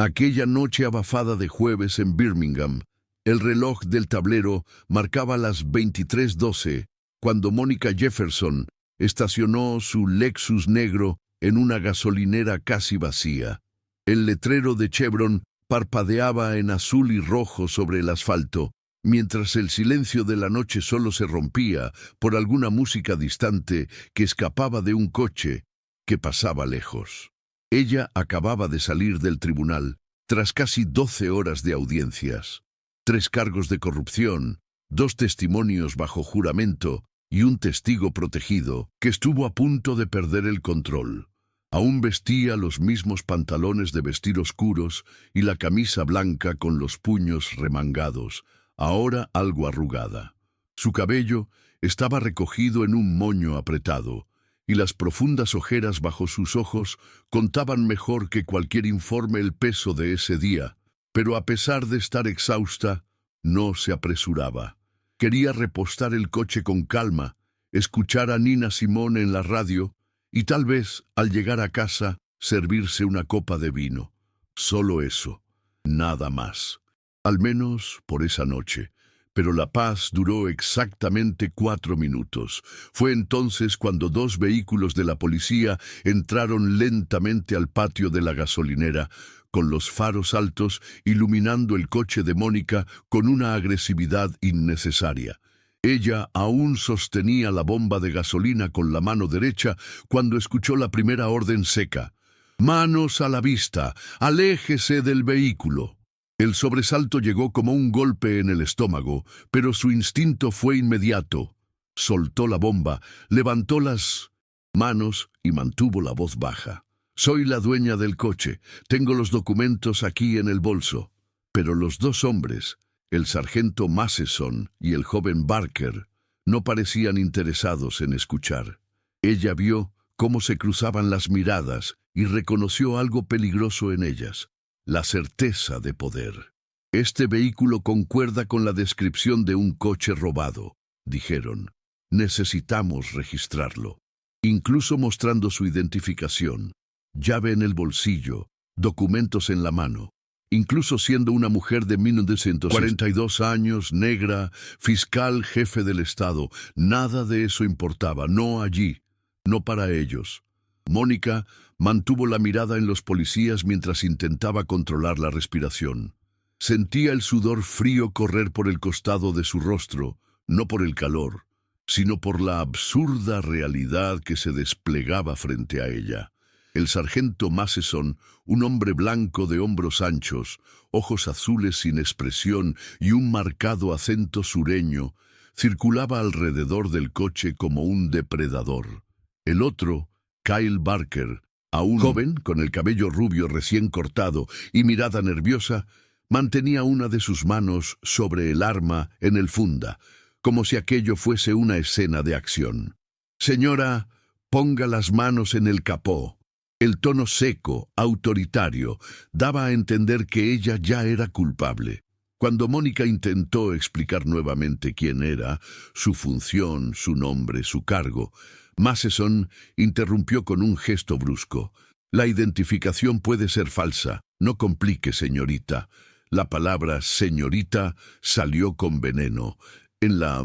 Aquella noche abafada de jueves en Birmingham, el reloj del tablero marcaba las 23:12 cuando Mónica Jefferson estacionó su Lexus negro en una gasolinera casi vacía. El letrero de Chevron parpadeaba en azul y rojo sobre el asfalto, mientras el silencio de la noche solo se rompía por alguna música distante que escapaba de un coche que pasaba lejos. Ella acababa de salir del tribunal tras casi 12 horas de audiencias. 3 cargos de corrupción, 2 testimonios bajo juramento y un testigo protegido que estuvo a punto de perder el control. Aún vestía los mismos pantalones de vestir oscuros y la camisa blanca con los puños remangados, ahora algo arrugada. Su cabello estaba recogido en un moño apretado, y las profundas ojeras bajo sus ojos contaban mejor que cualquier informe el peso de ese día, pero a pesar de estar exhausta, no se apresuraba. Quería repostar el coche con calma, escuchar a Nina Simone en la radio y tal vez, al llegar a casa, servirse una copa de vino. Solo eso, nada más. Al menos por esa noche. Pero la paz duró exactamente 4 minutos. Fue entonces cuando 2 vehículos de la policía entraron lentamente al patio de la gasolinera, con los faros altos iluminando el coche de Mónica con una agresividad innecesaria. Ella aún sostenía la bomba de gasolina con la mano derecha cuando escuchó la primera orden seca. «Manos a la vista, aléjese del vehículo». El sobresalto llegó como un golpe en el estómago, pero su instinto fue inmediato. Soltó la bomba, levantó las manos y mantuvo la voz baja. «Soy la dueña del coche, tengo los documentos aquí en el bolso». Pero los 2 hombres, el sargento Matheson y el joven Barker, no parecían interesados en escuchar. Ella vio cómo se cruzaban las miradas y reconoció algo peligroso en ellas. La certeza de poder. «Este vehículo concuerda con la descripción de un coche robado», dijeron. «Necesitamos registrarlo». Incluso mostrando su identificación, llave en el bolsillo, documentos en la mano. Incluso siendo una mujer de 1942 años, negra, fiscal jefe del Estado, nada de eso importaba, no allí, no para ellos. Mónica mantuvo la mirada en los policías mientras intentaba controlar la respiración. Sentía el sudor frío correr por el costado de su rostro, no por el calor, sino por la absurda realidad que se desplegaba frente a ella. El sargento Matheson, un hombre blanco de hombros anchos, ojos azules sin expresión y un marcado acento sureño, circulaba alrededor del coche como un depredador. El otro, Kyle Barker, aún joven, con el cabello rubio recién cortado y mirada nerviosa, mantenía una de sus manos sobre el arma en el funda, como si aquello fuese una escena de acción. «Señora, ponga las manos en el capó». El tono seco, autoritario, daba a entender que ella ya era culpable. Cuando Mónica intentó explicar nuevamente quién era, su función, su nombre, su cargo, Matheson interrumpió con un gesto brusco. «La identificación puede ser falsa. No complique, señorita». La palabra «señorita» salió con veneno. En la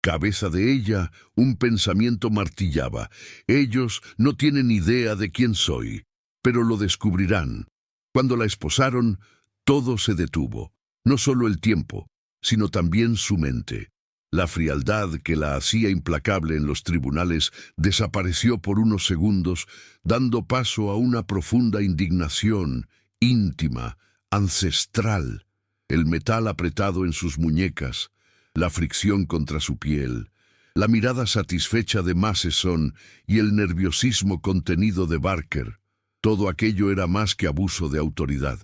cabeza de ella, un pensamiento martillaba. «Ellos no tienen idea de quién soy, pero lo descubrirán». Cuando la esposaron, todo se detuvo. No solo el tiempo, sino también su mente. La frialdad que la hacía implacable en los tribunales desapareció por unos segundos, dando paso a una profunda indignación, íntima, ancestral. El metal apretado en sus muñecas, la fricción contra su piel, la mirada satisfecha de Matheson y el nerviosismo contenido de Barker. Todo aquello era más que abuso de autoridad.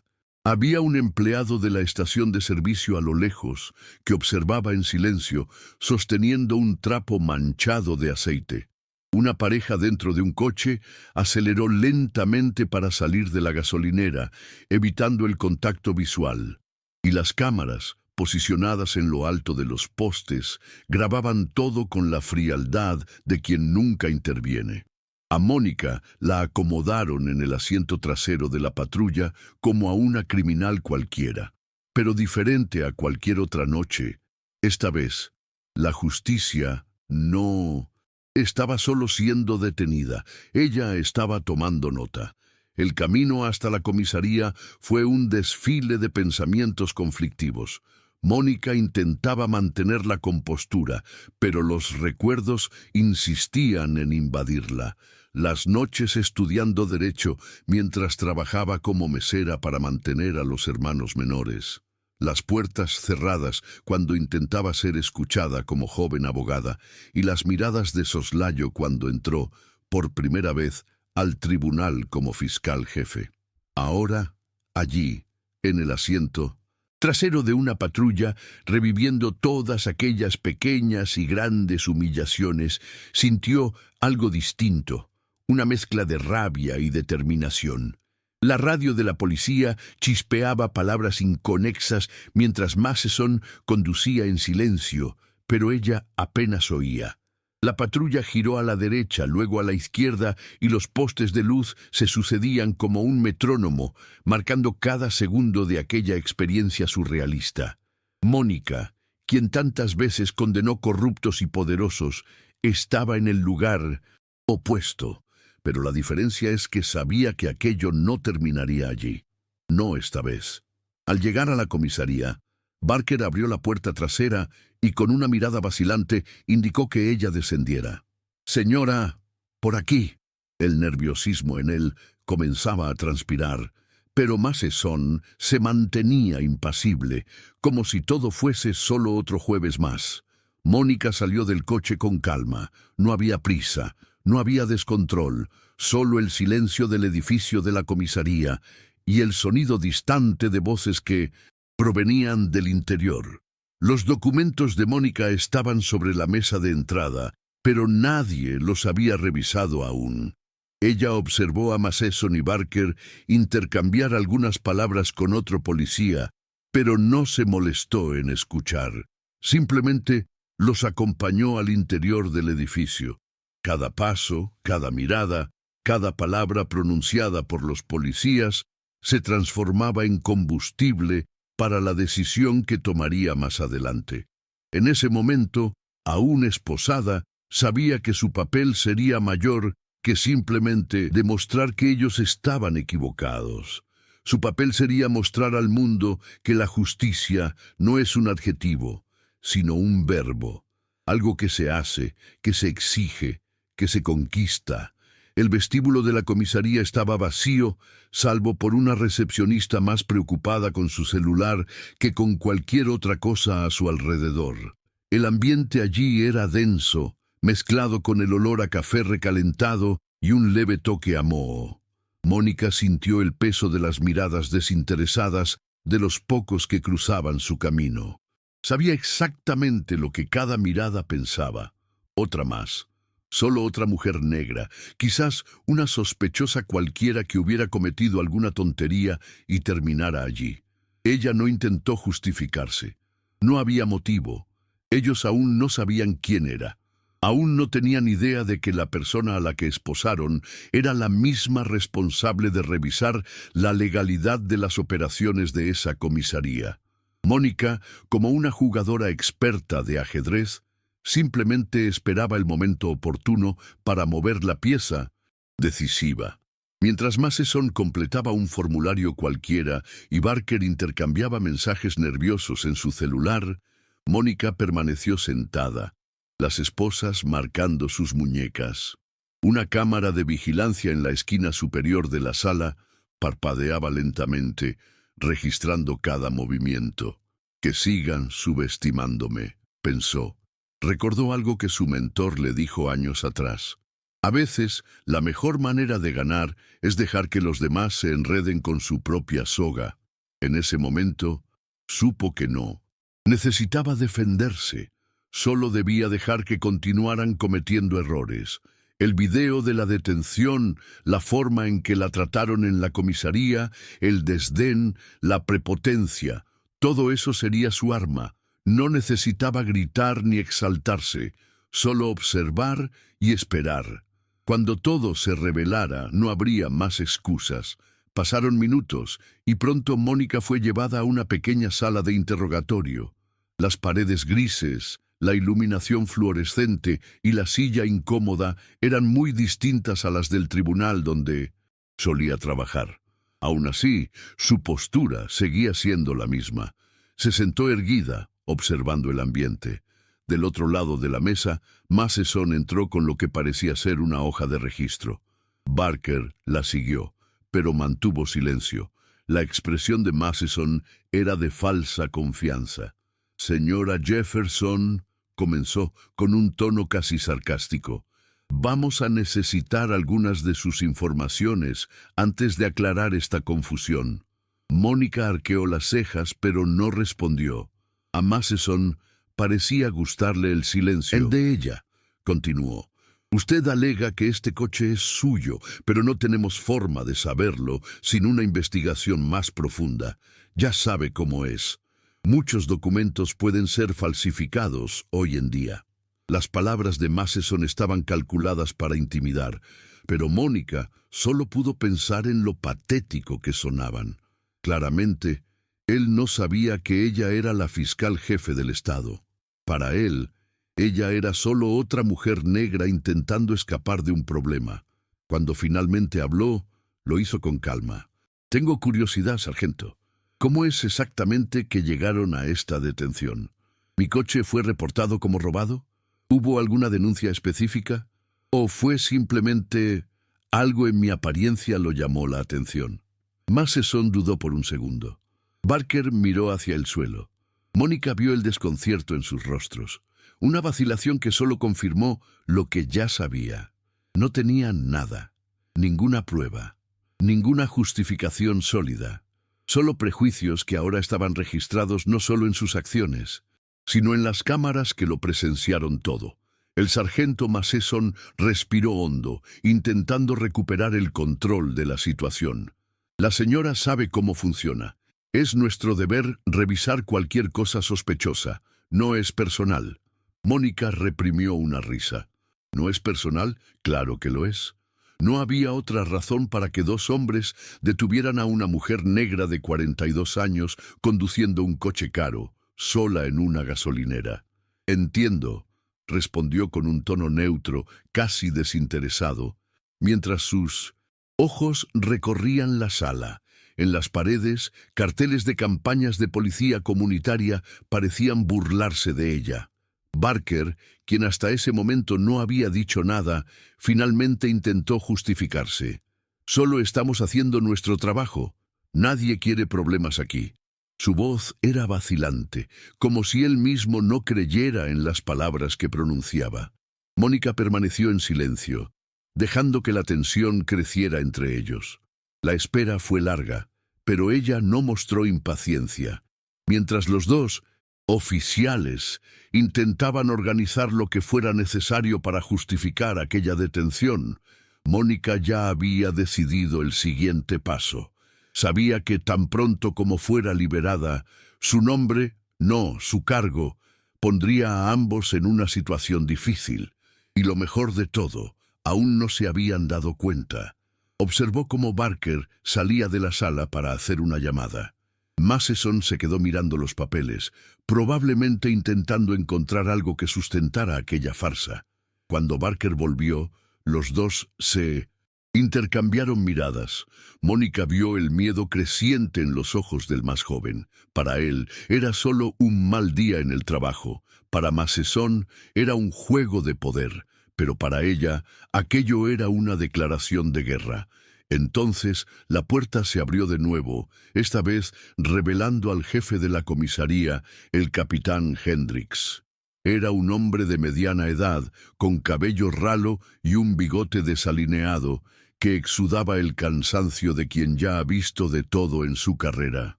Había un empleado de la estación de servicio a lo lejos que observaba en silencio, sosteniendo un trapo manchado de aceite. Una pareja dentro de un coche aceleró lentamente para salir de la gasolinera, evitando el contacto visual. Y las cámaras, posicionadas en lo alto de los postes, grababan todo con la frialdad de quien nunca interviene. A Mónica la acomodaron en el asiento trasero de la patrulla como a una criminal cualquiera, pero diferente a cualquier otra noche. Esta vez, la justicia no estaba solo siendo detenida, ella estaba tomando nota. El camino hasta la comisaría fue un desfile de pensamientos conflictivos. Mónica intentaba mantener la compostura, pero los recuerdos insistían en invadirla. Las noches estudiando derecho mientras trabajaba como mesera para mantener a los hermanos menores. Las puertas cerradas cuando intentaba ser escuchada como joven abogada y las miradas de soslayo cuando entró, por primera vez, al tribunal como fiscal jefe. Ahora, allí, en el asiento trasero de una patrulla, reviviendo todas aquellas pequeñas y grandes humillaciones, sintió algo distinto, una mezcla de rabia y determinación. La radio de la policía chispeaba palabras inconexas mientras Matheson conducía en silencio, pero ella apenas oía. La patrulla giró a la derecha, luego a la izquierda, y los postes de luz se sucedían como un metrónomo, marcando cada segundo de aquella experiencia surrealista. Mónica, quien tantas veces condenó corruptos y poderosos, estaba en el lugar opuesto, pero la diferencia es que sabía que aquello no terminaría allí. No esta vez. Al llegar a la comisaría, Barker abrió la puerta trasera y con una mirada vacilante indicó que ella descendiera. «Señora, por aquí». El nerviosismo en él comenzaba a transpirar, pero Matheson se mantenía impasible, como si todo fuese solo otro jueves más. Mónica salió del coche con calma. No había prisa, no había descontrol, solo el silencio del edificio de la comisaría y el sonido distante de voces que provenían del interior. Los documentos de Mónica estaban sobre la mesa de entrada, pero nadie los había revisado aún. Ella observó a Matheson y Barker intercambiar algunas palabras con otro policía, pero no se molestó en escuchar. Simplemente los acompañó al interior del edificio. Cada paso, cada mirada, cada palabra pronunciada por los policías se transformaba en combustible para la decisión que tomaría más adelante. En ese momento, aún esposada, sabía que su papel sería mayor que simplemente demostrar que ellos estaban equivocados. Su papel sería mostrar al mundo que la justicia no es un adjetivo, sino un verbo, algo que se hace, que se exige, que se conquista. El vestíbulo de la comisaría estaba vacío, salvo por una recepcionista más preocupada con su celular que con cualquier otra cosa a su alrededor. El ambiente allí era denso, mezclado con el olor a café recalentado y un leve toque a moho. Mónica sintió el peso de las miradas desinteresadas de los pocos que cruzaban su camino. Sabía exactamente lo que cada mirada pensaba. Otra más. Solo otra mujer negra, quizás una sospechosa cualquiera que hubiera cometido alguna tontería y terminara allí. Ella no intentó justificarse. No había motivo. Ellos aún no sabían quién era. Aún no tenían idea de que la persona a la que esposaron era la misma responsable de revisar la legalidad de las operaciones de esa comisaría. Mónica, como una jugadora experta de ajedrez, simplemente esperaba el momento oportuno para mover la pieza decisiva. Mientras Matheson completaba un formulario cualquiera y Barker intercambiaba mensajes nerviosos en su celular, Mónica permaneció sentada, las esposas marcando sus muñecas. Una cámara de vigilancia en la esquina superior de la sala parpadeaba lentamente, registrando cada movimiento. «Que sigan subestimándome», pensó. Recordó algo que su mentor le dijo años atrás. A veces, la mejor manera de ganar es dejar que los demás se enreden con su propia soga. En ese momento, supo que no. Necesitaba defenderse. Solo debía dejar que continuaran cometiendo errores. El video de la detención, la forma en que la trataron en la comisaría, el desdén, la prepotencia, todo eso sería su arma. No necesitaba gritar ni exaltarse, solo observar y esperar. Cuando todo se revelara, no habría más excusas. Pasaron minutos y pronto Mónica fue llevada a una pequeña sala de interrogatorio. Las paredes grises, la iluminación fluorescente y la silla incómoda eran muy distintas a las del tribunal donde solía trabajar. Aún así, su postura seguía siendo la misma. Se sentó erguida, observando el ambiente. Del otro lado de la mesa, Matheson entró con lo que parecía ser una hoja de registro. Barker la siguió, pero mantuvo silencio. La expresión de Matheson era de falsa confianza. «Señora Jefferson», comenzó con un tono casi sarcástico, «vamos a necesitar algunas de sus informaciones antes de aclarar esta confusión». Mónica arqueó las cejas, pero no respondió. A Matheson parecía gustarle el silencio. «El de ella», continuó. «Usted alega que este coche es suyo, pero no tenemos forma de saberlo sin una investigación más profunda. Ya sabe cómo es. Muchos documentos pueden ser falsificados hoy en día». Las palabras de Matheson estaban calculadas para intimidar, pero Mónica solo pudo pensar en lo patético que sonaban. Claramente, él no sabía que ella era la fiscal jefe del Estado. Para él, ella era solo otra mujer negra intentando escapar de un problema. Cuando finalmente habló, lo hizo con calma. «Tengo curiosidad, sargento. ¿Cómo es exactamente que llegaron a esta detención? ¿Mi coche fue reportado como robado? ¿Hubo alguna denuncia específica? ¿O fue simplemente algo en mi apariencia lo llamó la atención?» Matheson dudó por un segundo. Barker miró hacia el suelo. Mónica vio el desconcierto en sus rostros, una vacilación que solo confirmó lo que ya sabía. No tenía nada, ninguna prueba, ninguna justificación sólida, solo prejuicios que ahora estaban registrados no solo en sus acciones, sino en las cámaras que lo presenciaron todo. El sargento Matheson respiró hondo, intentando recuperar el control de la situación. «La señora sabe cómo funciona. Es nuestro deber revisar cualquier cosa sospechosa. No es personal». Mónica reprimió una risa. «¿No es personal? Claro que lo es. No había otra razón para que dos hombres detuvieran a una mujer negra de 42 años conduciendo un coche caro, sola en una gasolinera». «Entiendo», respondió con un tono neutro, casi desinteresado, mientras sus ojos recorrían la sala. En las paredes, carteles de campañas de policía comunitaria parecían burlarse de ella. Barker, quien hasta ese momento no había dicho nada, finalmente intentó justificarse. «Solo estamos haciendo nuestro trabajo. Nadie quiere problemas aquí». Su voz era vacilante, como si él mismo no creyera en las palabras que pronunciaba. Mónica permaneció en silencio, dejando que la tensión creciera entre ellos. La espera fue larga, pero ella no mostró impaciencia. Mientras los dos oficiales intentaban organizar lo que fuera necesario para justificar aquella detención, Mónica ya había decidido el siguiente paso. Sabía que tan pronto como fuera liberada, su nombre, no, su cargo, pondría a ambos en una situación difícil. Y lo mejor de todo, aún no se habían dado cuenta. Observó cómo Barker salía de la sala para hacer una llamada. Matheson se quedó mirando los papeles, probablemente intentando encontrar algo que sustentara aquella farsa. Cuando Barker volvió, los dos se intercambiaron miradas. Mónica vio el miedo creciente en los ojos del más joven. Para él era solo un mal día en el trabajo. Para Matheson era un juego de poder, pero para ella aquello era una declaración de guerra. Entonces la puerta se abrió de nuevo, esta vez revelando al jefe de la comisaría, el capitán Hendricks. Era un hombre de mediana edad, con cabello ralo y un bigote desalineado, que exudaba el cansancio de quien ya ha visto de todo en su carrera.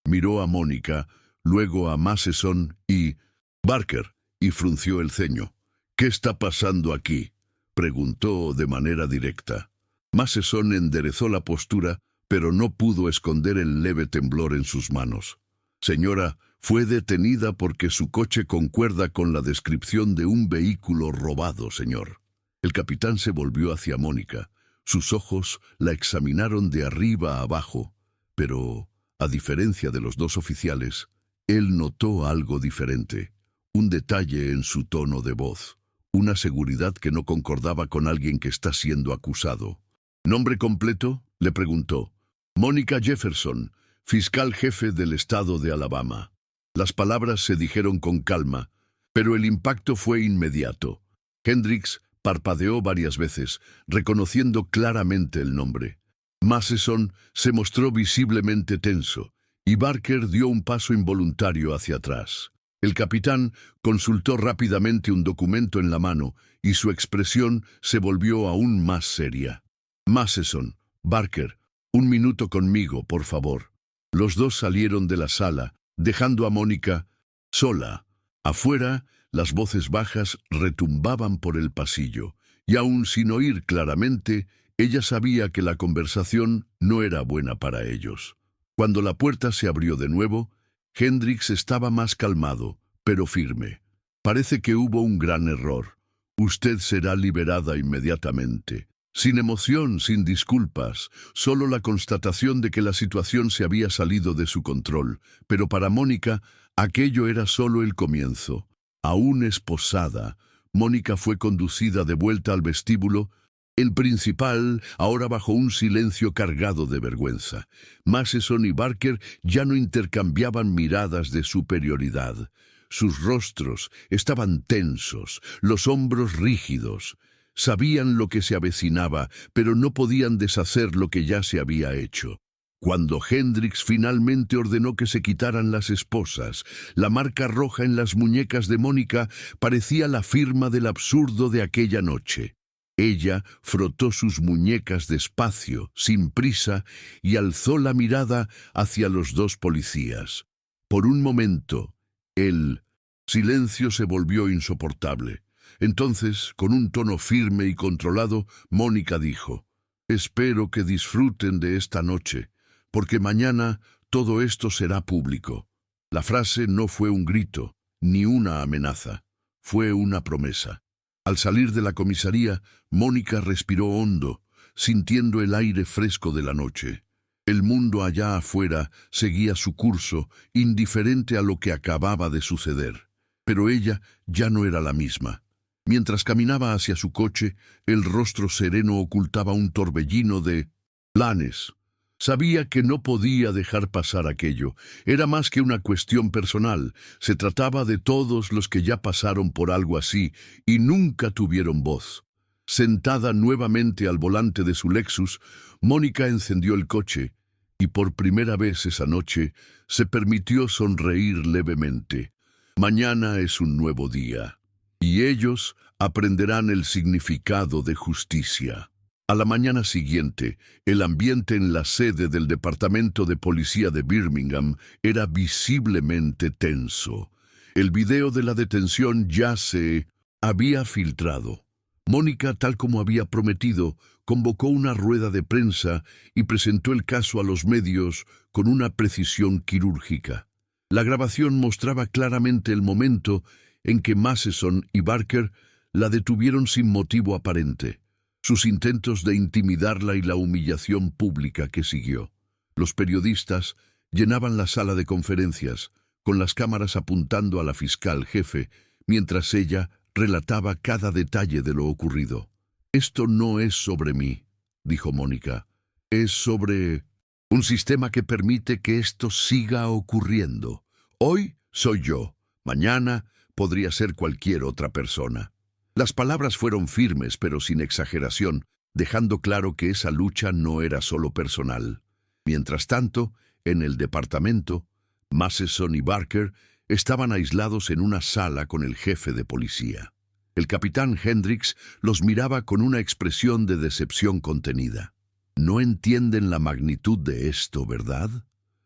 Miró a Mónica, luego a Matheson y «Barker», y frunció el ceño. «¿Qué está pasando aquí?», preguntó de manera directa. Matheson enderezó la postura, pero no pudo esconder el leve temblor en sus manos. «Señora, fue detenida porque su coche concuerda con la descripción de un vehículo robado, señor». El capitán se volvió hacia Mónica. Sus ojos la examinaron de arriba a abajo, pero, a diferencia de los dos oficiales, él notó algo diferente, un detalle en su tono de voz, una seguridad que no concordaba con alguien que está siendo acusado. ¿Nombre completo?, le preguntó. Mónica Jefferson, fiscal jefe del estado de Alabama. Las palabras se dijeron con calma, pero el impacto fue inmediato. Hendricks parpadeó varias veces, reconociendo claramente el nombre. Matheson se mostró visiblemente tenso, y Barker dio un paso involuntario hacia atrás. El capitán consultó rápidamente un documento en la mano, y su expresión se volvió aún más seria. Matheson, Barker, un minuto conmigo, por favor. Los dos salieron de la sala, dejando a Mónica sola. Afuera, las voces bajas retumbaban por el pasillo, y aun sin oír claramente, ella sabía que la conversación no era buena para ellos. Cuando la puerta se abrió de nuevo, Hendricks estaba más calmado, pero firme. Parece que hubo un gran error. Usted será liberada inmediatamente. Sin emoción, sin disculpas, solo la constatación de que la situación se había salido de su control. Pero para Mónica, aquello era solo el comienzo. Aún esposada, Mónica fue conducida de vuelta al vestíbulo, el principal ahora bajo un silencio cargado de vergüenza. Matheson y Barker ya no intercambiaban miradas de superioridad. Sus rostros estaban tensos, los hombros rígidos. Sabían lo que se avecinaba, pero no podían deshacer lo que ya se había hecho. Cuando Hendricks finalmente ordenó que se quitaran las esposas, la marca roja en las muñecas de Mónica parecía la firma del absurdo de aquella noche. Ella frotó sus muñecas despacio, sin prisa, y alzó la mirada hacia los dos policías. Por un momento, el silencio se volvió insoportable. Entonces, con un tono firme y controlado, Mónica dijo: «Espero que disfruten de esta noche, porque mañana todo esto será público». La frase no fue un grito, ni una amenaza. Fue una promesa. Al salir de la comisaría, Mónica respiró hondo, sintiendo el aire fresco de la noche. El mundo allá afuera seguía su curso, indiferente a lo que acababa de suceder. Pero ella ya no era la misma. Mientras caminaba hacia su coche, el rostro sereno ocultaba un torbellino de planes. Sabía que no podía dejar pasar aquello. Era más que una cuestión personal. Se trataba de todos los que ya pasaron por algo así y nunca tuvieron voz. Sentada nuevamente al volante de su Lexus, Mónica encendió el coche y por primera vez esa noche se permitió sonreír levemente. Mañana es un nuevo día, y ellos aprenderán el significado de justicia. A la mañana siguiente, el ambiente en la sede del Departamento de Policía de Birmingham era visiblemente tenso. El video de la detención ya se había filtrado. Mónica, tal como había prometido, convocó una rueda de prensa y presentó el caso a los medios con una precisión quirúrgica. La grabación mostraba claramente el momento en que Matheson y Barker la detuvieron sin motivo aparente. Sus intentos de intimidarla y la humillación pública que siguió. Los periodistas llenaban la sala de conferencias, con las cámaras apuntando a la fiscal jefe, mientras ella relataba cada detalle de lo ocurrido. «Esto no es sobre mí», dijo Mónica. «Es sobre un sistema que permite que esto siga ocurriendo. Hoy soy yo, mañana podría ser cualquier otra persona». Las palabras fueron firmes pero sin exageración, dejando claro que esa lucha no era solo personal. Mientras tanto, en el departamento, Matheson y Barker estaban aislados en una sala con el jefe de policía. El capitán Hendricks los miraba con una expresión de decepción contenida. «No entienden la magnitud de esto, ¿verdad?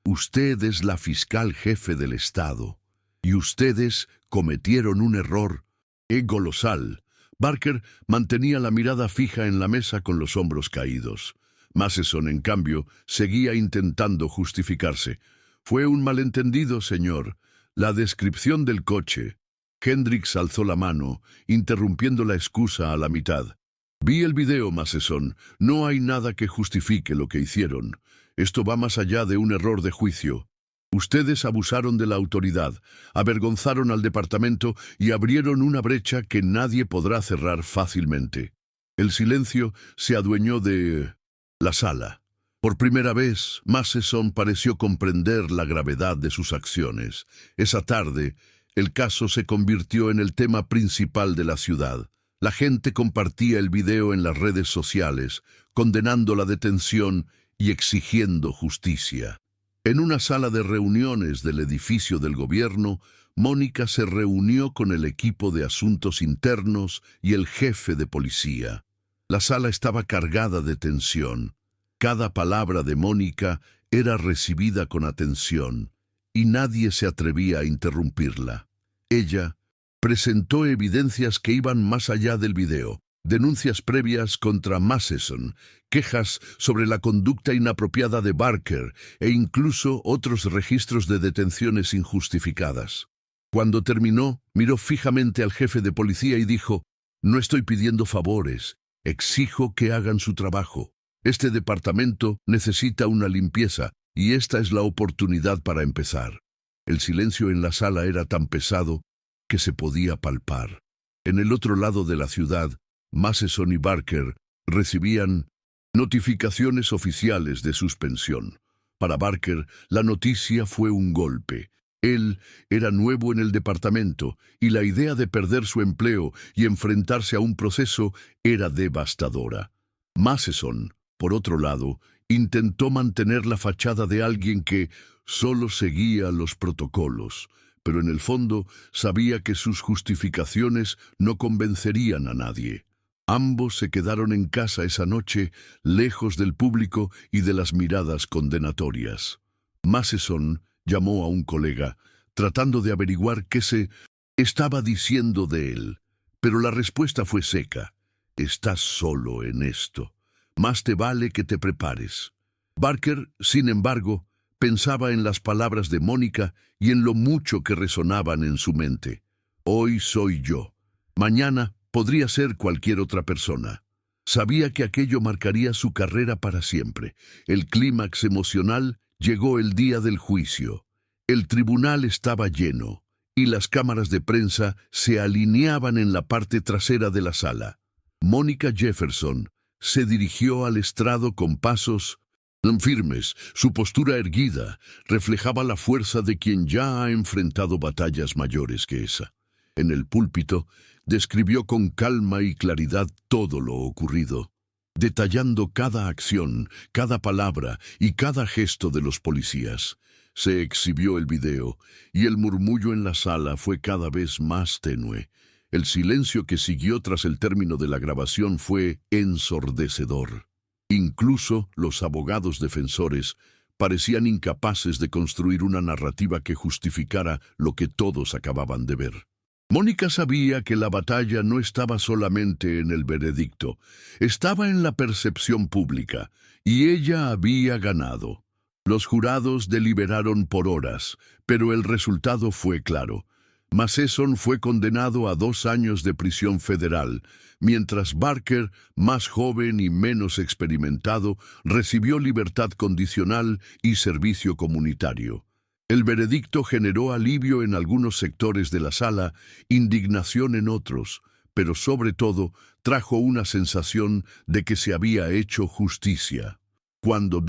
Usted es la fiscal jefe del estado, y ustedes cometieron un error colosal». Barker mantenía la mirada fija en la mesa con los hombros caídos. Matheson, en cambio, seguía intentando justificarse. «Fue un malentendido, señor. La descripción del coche». Hendricks alzó la mano, interrumpiendo la excusa a la mitad. Vi el video, Matheson. No hay nada que justifique lo que hicieron. Esto va más allá de un error de juicio. Ustedes abusaron de la autoridad, avergonzaron al departamento y abrieron una brecha que nadie podrá cerrar fácilmente. El silencio se adueñó de la sala. Por primera vez, Matheson pareció comprender la gravedad de sus acciones. Esa tarde, el caso se convirtió en el tema principal de la ciudad. La gente compartía el video en las redes sociales, condenando la detención y exigiendo justicia. En una sala de reuniones del edificio del gobierno, Mónica se reunió con el equipo de asuntos internos y el jefe de policía. La sala estaba cargada de tensión. Cada palabra de Mónica era recibida con atención, y nadie se atrevía a interrumpirla. Ella presentó evidencias que iban más allá del video, denuncias previas contra Matheson, quejas sobre la conducta inapropiada de Barker e incluso otros registros de detenciones injustificadas. Cuando terminó, miró fijamente al jefe de policía y dijo: «No estoy pidiendo favores, exijo que hagan su trabajo. Este departamento necesita una limpieza y esta es la oportunidad para empezar». El silencio en la sala era tan pesado que se podía palpar. En el otro lado de la ciudad, Matheson y Barker recibían notificaciones oficiales de suspensión. Para Barker, la noticia fue un golpe. Él era nuevo en el departamento y la idea de perder su empleo y enfrentarse a un proceso era devastadora. Matheson, por otro lado, intentó mantener la fachada de alguien que solo seguía los protocolos, pero en el fondo sabía que sus justificaciones no convencerían a nadie. Ambos se quedaron en casa esa noche, lejos del público y de las miradas condenatorias. Matheson llamó a un colega, tratando de averiguar qué se estaba diciendo de él, pero la respuesta fue seca. «Estás solo en esto. Más te vale que te prepares». Barker, sin embargo, pensaba en las palabras de Mónica y en lo mucho que resonaban en su mente. «Hoy soy yo. Mañana podría ser cualquier otra persona». Sabía que aquello marcaría su carrera para siempre. El clímax emocional llegó el día del juicio. El tribunal estaba lleno y las cámaras de prensa se alineaban en la parte trasera de la sala. Mónica Jefferson se dirigió al estrado con pasos firmes. Su postura erguida reflejaba la fuerza de quien ya ha enfrentado batallas mayores que esa. En el púlpito, describió con calma y claridad todo lo ocurrido, detallando cada acción, cada palabra y cada gesto de los policías. Se exhibió el video, y el murmullo en la sala fue cada vez más tenue. El silencio que siguió tras el término de la grabación fue ensordecedor. Incluso los abogados defensores parecían incapaces de construir una narrativa que justificara lo que todos acababan de ver. Mónica sabía que la batalla no estaba solamente en el veredicto, estaba en la percepción pública, y ella había ganado. Los jurados deliberaron por horas, pero el resultado fue claro. Matheson fue condenado a 2 años de prisión federal, mientras Barker, más joven y menos experimentado, recibió libertad condicional y servicio comunitario. El veredicto generó alivio en algunos sectores de la sala, indignación en otros, pero sobre todo trajo una sensación de que se había hecho justicia. Cuando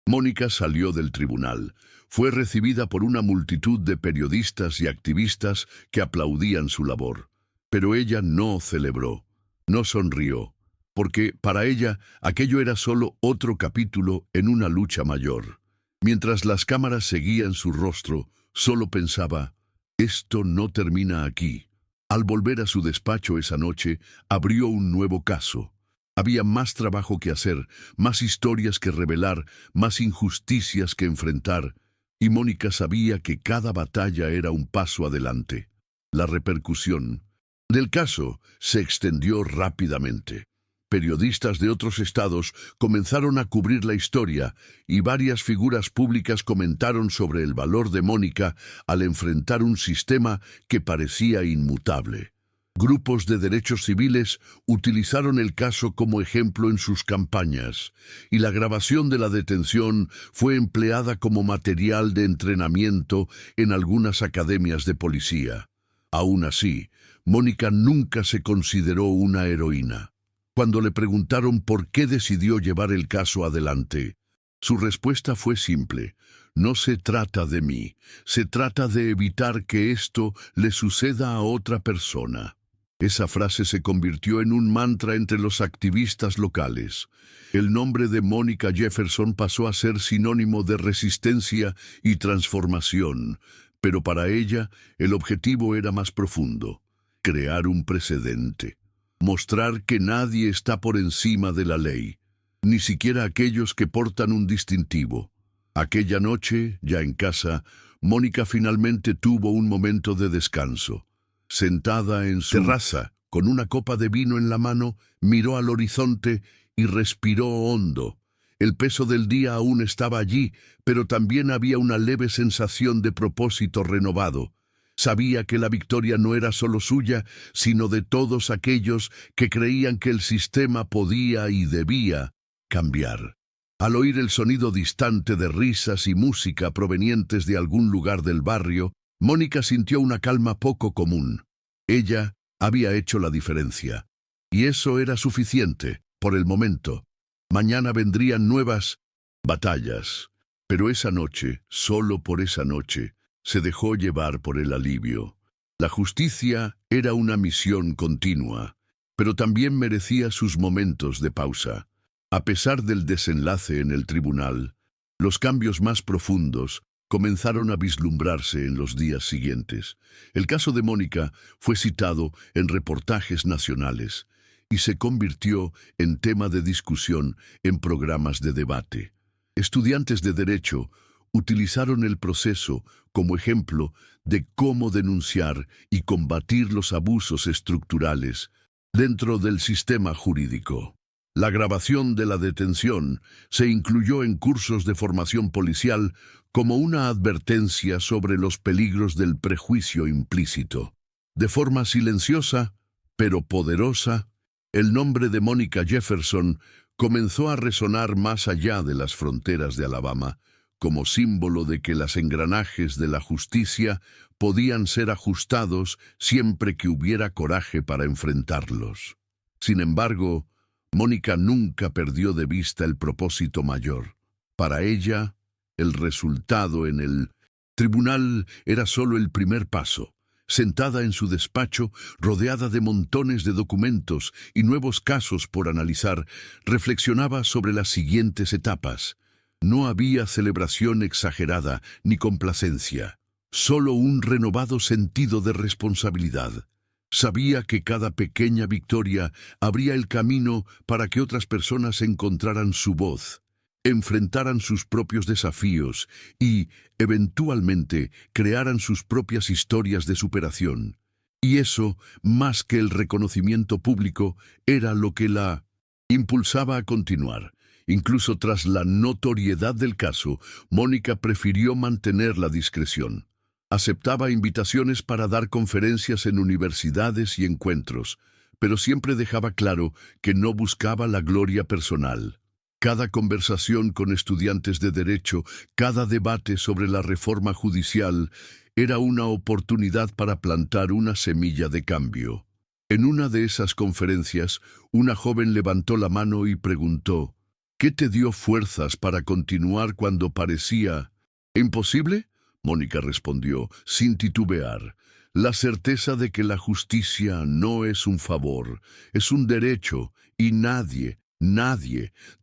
Mónica salió del tribunal, fue recibida por una multitud de periodistas y activistas que aplaudían su labor. Pero ella no celebró, no sonrió, porque para ella aquello era solo otro capítulo en una lucha mayor. Mientras las cámaras seguían su rostro, solo pensaba: «Esto no termina aquí». Al volver a su despacho esa noche, abrió un nuevo caso. Había más trabajo que hacer, más historias que revelar, más injusticias que enfrentar, y Mónica sabía que cada batalla era un paso adelante. La repercusión del caso se extendió rápidamente. Periodistas de otros estados comenzaron a cubrir la historia y varias figuras públicas comentaron sobre el valor de Mónica al enfrentar un sistema que parecía inmutable. Grupos de derechos civiles utilizaron el caso como ejemplo en sus campañas, y la grabación de la detención fue empleada como material de entrenamiento en algunas academias de policía. Aún así, Mónica nunca se consideró una heroína. Cuando le preguntaron por qué decidió llevar el caso adelante, su respuesta fue simple: no se trata de mí, se trata de evitar que esto le suceda a otra persona. Esa frase se convirtió en un mantra entre los activistas locales. El nombre de Mónica Jefferson pasó a ser sinónimo de resistencia y transformación, pero para ella el objetivo era más profundo: crear un precedente, mostrar que nadie está por encima de la ley, ni siquiera aquellos que portan un distintivo. Aquella noche, ya en casa, Mónica finalmente tuvo un momento de descanso. Sentada en su terraza, con una copa de vino en la mano, miró al horizonte y respiró hondo. El peso del día aún estaba allí, pero también había una leve sensación de propósito renovado. Sabía que la victoria no era solo suya, sino de todos aquellos que creían que el sistema podía y debía cambiar. Al oír el sonido distante de risas y música provenientes de algún lugar del barrio, Mónica sintió una calma poco común. Ella había hecho la diferencia, y eso era suficiente, por el momento. Mañana vendrían nuevas batallas, pero esa noche, solo por esa noche, se dejó llevar por el alivio. La justicia era una misión continua, pero también merecía sus momentos de pausa. A pesar del desenlace en el tribunal, los cambios más profundos comenzaron a vislumbrarse en los días siguientes. El caso de Mónica fue citado en reportajes nacionales y se convirtió en tema de discusión en programas de debate. Estudiantes de derecho utilizaron el proceso como ejemplo de cómo denunciar y combatir los abusos estructurales dentro del sistema jurídico. La grabación de la detención se incluyó en cursos de formación policial como una advertencia sobre los peligros del prejuicio implícito. De forma silenciosa, pero poderosa, el nombre de Mónica Jefferson comenzó a resonar más allá de las fronteras de Alabama, como símbolo de que los engranajes de la justicia podían ser ajustados siempre que hubiera coraje para enfrentarlos. Sin embargo, Mónica nunca perdió de vista el propósito mayor. Para ella, el resultado en el tribunal era solo el primer paso. Sentada en su despacho, rodeada de montones de documentos y nuevos casos por analizar, reflexionaba sobre las siguientes etapas. No había celebración exagerada ni complacencia, solo un renovado sentido de responsabilidad. Sabía que cada pequeña victoria abría el camino para que otras personas encontraran su voz, enfrentaran sus propios desafíos y, eventualmente, crearan sus propias historias de superación. Y eso, más que el reconocimiento público, era lo que la impulsaba a continuar. Incluso tras la notoriedad del caso, Mónica prefirió mantener la discreción. Aceptaba invitaciones para dar conferencias en universidades y encuentros, pero siempre dejaba claro que no buscaba la gloria personal. Cada conversación con estudiantes de derecho, cada debate sobre la reforma judicial, era una oportunidad para plantar una semilla de cambio. En una de esas conferencias, una joven levantó la mano y preguntó: ¿qué te dio fuerzas para continuar cuando parecía imposible? Mónica respondió, sin titubear: la certeza de que la justicia no es un favor, es un derecho, y nadie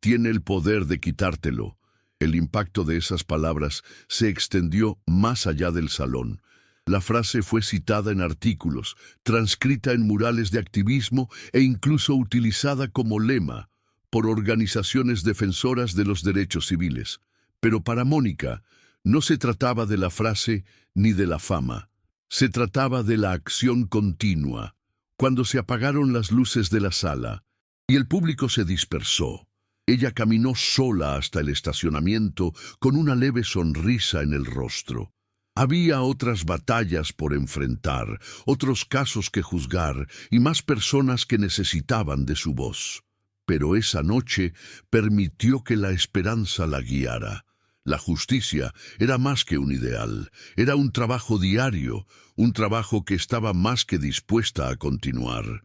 tiene el poder de quitártelo. El impacto de esas palabras se extendió más allá del salón. La frase fue citada en artículos, transcrita en murales de activismo e incluso utilizada como lema por organizaciones defensoras de los derechos civiles. Pero para Mónica, no se trataba de la frase ni de la fama. Se trataba de la acción continua. Cuando se apagaron las luces de la sala y el público se dispersó, ella caminó sola hasta el estacionamiento con una leve sonrisa en el rostro. Había otras batallas por enfrentar, otros casos que juzgar y más personas que necesitaban de su voz. Pero esa noche permitió que la esperanza la guiara. La justicia era más que un ideal, era un trabajo diario, un trabajo que estaba más que dispuesta a continuar.